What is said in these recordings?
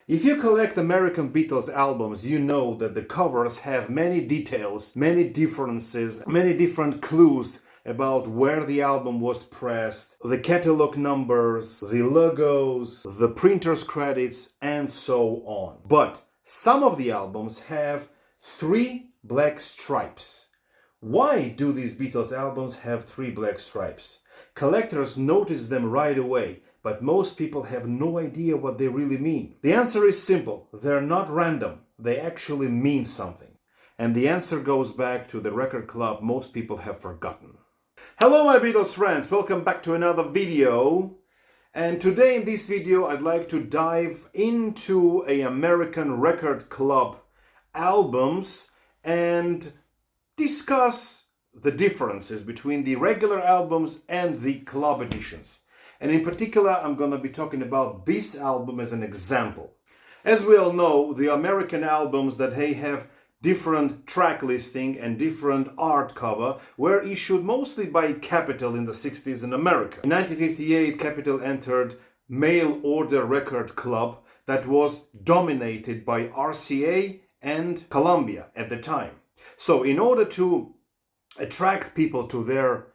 If you collect American Beatles albums, you know that the covers have many details, many differences, many different clues about where the album was pressed, the catalog numbers, the logos, the printer's credits, and so on. But some of the albums have 3 black stripes. Why do these Beatles albums have 3 black stripes? Collectors notice them right away, but most people have no idea what they really mean. The answer is simple. They're not random. They actually mean something. And the answer goes back to the record club most people have forgotten. Hello my Beatles friends, welcome back to another video. And today in this video I'd like to dive into an American record club albums and discuss the differences between the regular albums and the club editions. And in particular, I'm going to be talking about this album as an example. As we all know, the American albums that they have different track listing and different art cover were issued mostly by Capitol in the 60s in America. In 1958, Capitol entered mail order record club that was dominated by RCA and Columbia at the time. So in order to attract people to their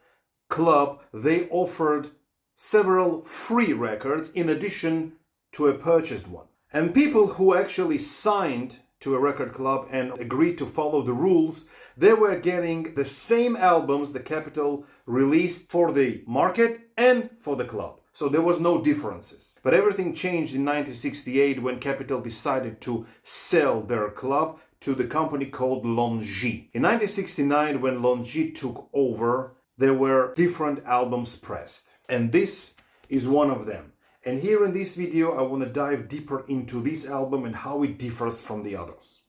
club, they offered several free records in addition to a purchased one. And people who actually signed to a record club and agreed to follow the rules, they were getting the same albums the Capitol released for the market and for the club. So there was no differences. But everything changed in 1968 when Capitol decided to sell their club to the company called Longines. In 1969, when Longines took over, there were different albums pressed. And this is one of them. And here in this video, I want to dive deeper into this album and how it differs from the others.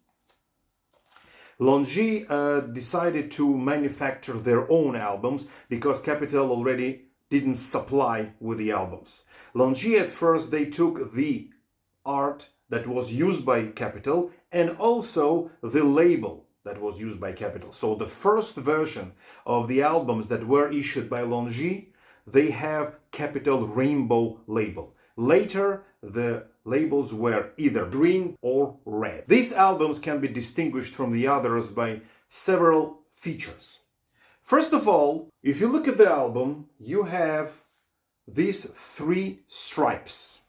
Longines decided to manufacture their own albums because Capitol already didn't supply with the albums. Longines at first, they took the art that was used by Capitol and also the label that was used by Capitol. So the first version of the albums that were issued by Longines, they have Capitol Rainbow label. Later, the labels were either green or red. These albums can be distinguished from the others by several features. First of all, if you look at the album, you have these 3 stripes.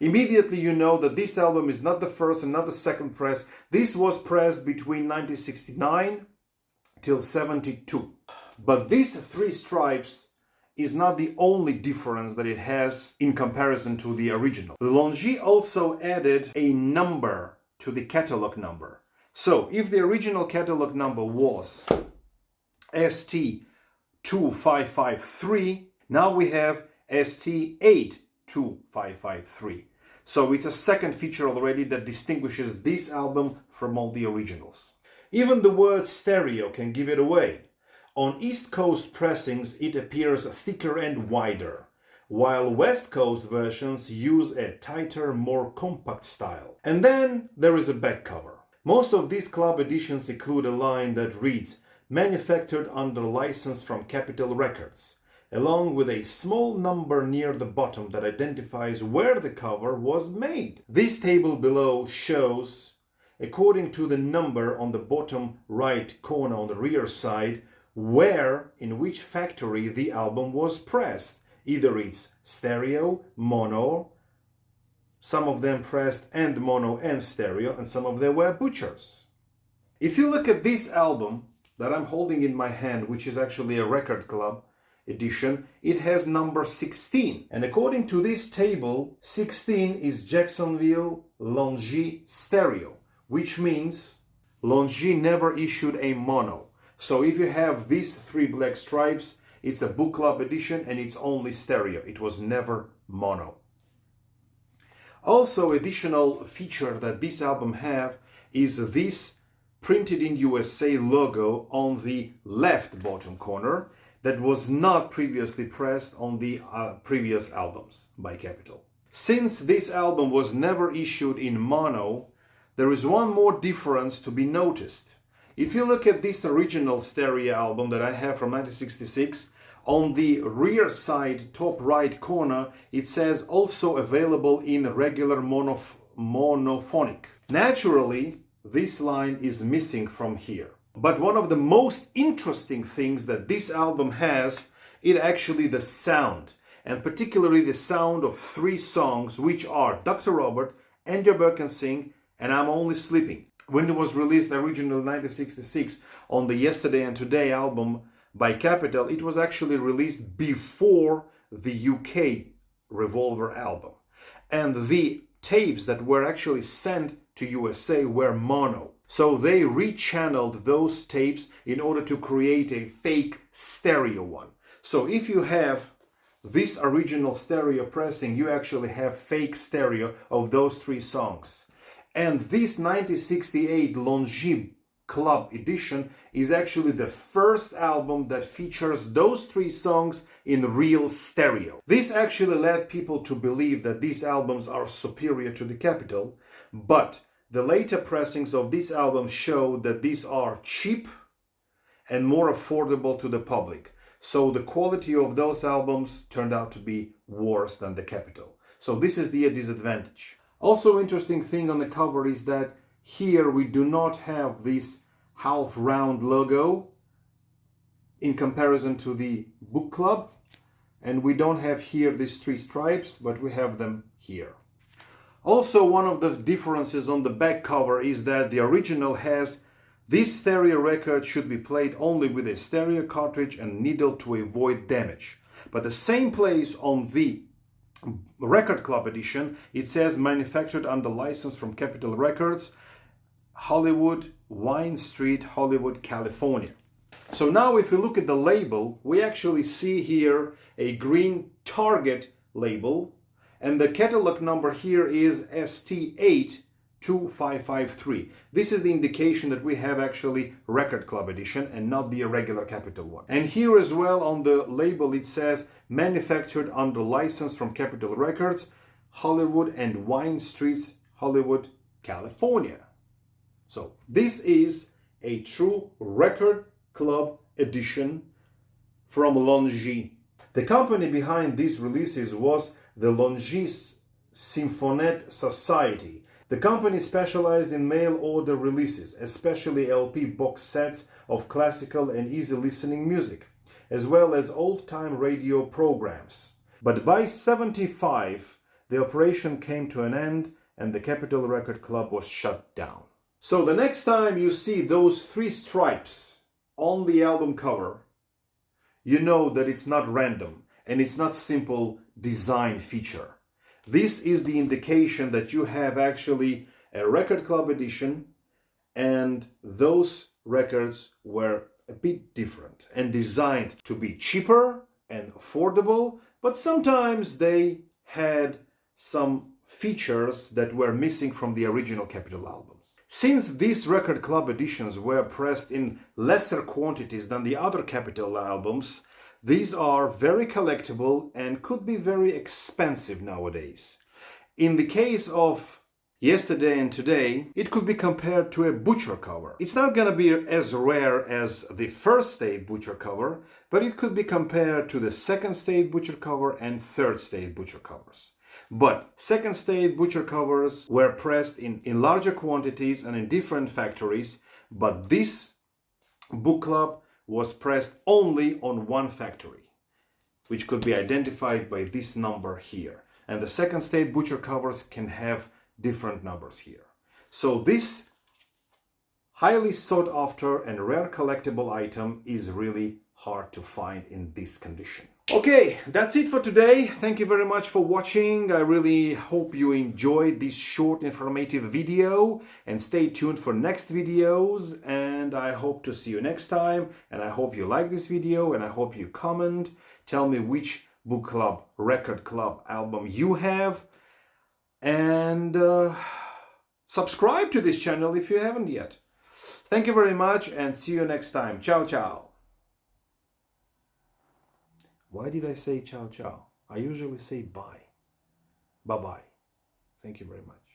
Immediately you know that this album is not the first and not the second press. This was pressed between 1969 till 72. But these 3 stripes is not the only difference that it has in comparison to the original. Longines also added a number to the catalog number. So if the original catalog number was ST2553, now we have ST82553. So it's a second feature already that distinguishes this album from all the originals. Even the word stereo can give it away. On East Coast pressings, it appears thicker and wider, while West Coast versions use a tighter, more compact style. And then there is a back cover. Most of these club editions include a line that reads, "Manufactured under license from Capitol Records," along with a small number near the bottom that identifies where the cover was made. This table below shows, according to the number on the bottom right corner on the rear side, where, in which factory the album was pressed. Either it's stereo, mono, some of them pressed and mono and stereo, and some of them were butchers. If you look at this album that I'm holding in my hand, which is actually a record club edition, it has number 16. And according to this table, 16 is Jacksonville Longines stereo, which means Longines never issued a mono. So if you have these 3 black stripes, it's a book club edition and it's only stereo. It was never mono. Also, additional feature that this album have is this printed in USA logo on the left bottom corner that was not previously pressed on the previous albums by Capitol. Since this album was never issued in mono, there is one more difference to be noticed. If you look at this original stereo album that I have from 1966, on the rear side top right corner it says also available in regular monophonic. Naturally, this line is missing from here. But one of the most interesting things that this album has is actually the sound, and particularly the sound of three songs, which are Dr. Robert, And Your Bird Can Sing, and I'm Only Sleeping. When it was released originally in 1966 on the Yesterday and Today album by Capitol, it was actually released before the UK Revolver album. And the tapes that were actually sent to USA were mono. So they rechanneled those tapes in order to create a fake stereo one. So if you have this original stereo pressing, you actually have fake stereo of those three songs. And this 1968 Longines Club edition is actually the first album that features those three songs in real stereo. This actually led people to believe that these albums are superior to the Capitol, but the later pressings of this album show that these are cheap and more affordable to the public. So the quality of those albums turned out to be worse than the Capitol. So this is the disadvantage. Also interesting thing on the cover is that here we do not have this half round logo in comparison to the book club, and we don't have here these three stripes, but we have them here. Also, one of the differences on the back cover is that the original has this stereo record should be played only with a stereo cartridge and needle to avoid damage. But the same place on the Record Club edition, it says manufactured under license from Capitol Records, Hollywood, Wine Street, Hollywood, California. So now if we look at the label, we actually see here a green Target label, and the catalog number here is ST82553. This is the indication that we have actually Record Club edition and not the irregular Capitol one. And here as well on the label it says manufactured under license from Capitol Records, Hollywood and Wine Streets, Hollywood, California. So this is a true Record Club edition from Longines. The company behind these releases was the Longines Symphonette Society. The company specialized in mail order releases, especially LP box sets of classical and easy listening music, as well as old-time radio programs. But by 1975, the operation came to an end and the Capitol Record Club was shut down. So the next time you see those three stripes on the album cover, you know that it's not random and it's not simple design feature. This is the indication that you have actually a Record Club edition, and those records were a bit different and designed to be cheaper and affordable, but sometimes they had some features that were missing from the original Capitol albums. Since these Record Club editions were pressed in lesser quantities than the other Capitol albums, these are very collectible and could be very expensive nowadays. In the case of Yesterday and Today, it could be compared to a butcher cover. It's not gonna be as rare as the first state butcher cover, but it could be compared to the second state butcher cover and third state butcher covers. But second state butcher covers were pressed in larger quantities and in different factories, but this book club was pressed only on one factory, which could be identified by this number here. And the second state butcher covers can have different numbers here. So this highly sought after and rare collectible item is really hard to find in this condition. Okay, that's it for today. Thank you very much for watching. I really hope you enjoyed this short informative video, and stay tuned for next videos, and I hope to see you next time, and I hope you like this video, and I hope you comment, tell me which book club, Record Club album you have, and subscribe to this channel if you haven't yet. Thank you very much, and see you next time. Ciao, ciao. Why did I say ciao, ciao? I usually say bye. Bye-bye. Thank you very much.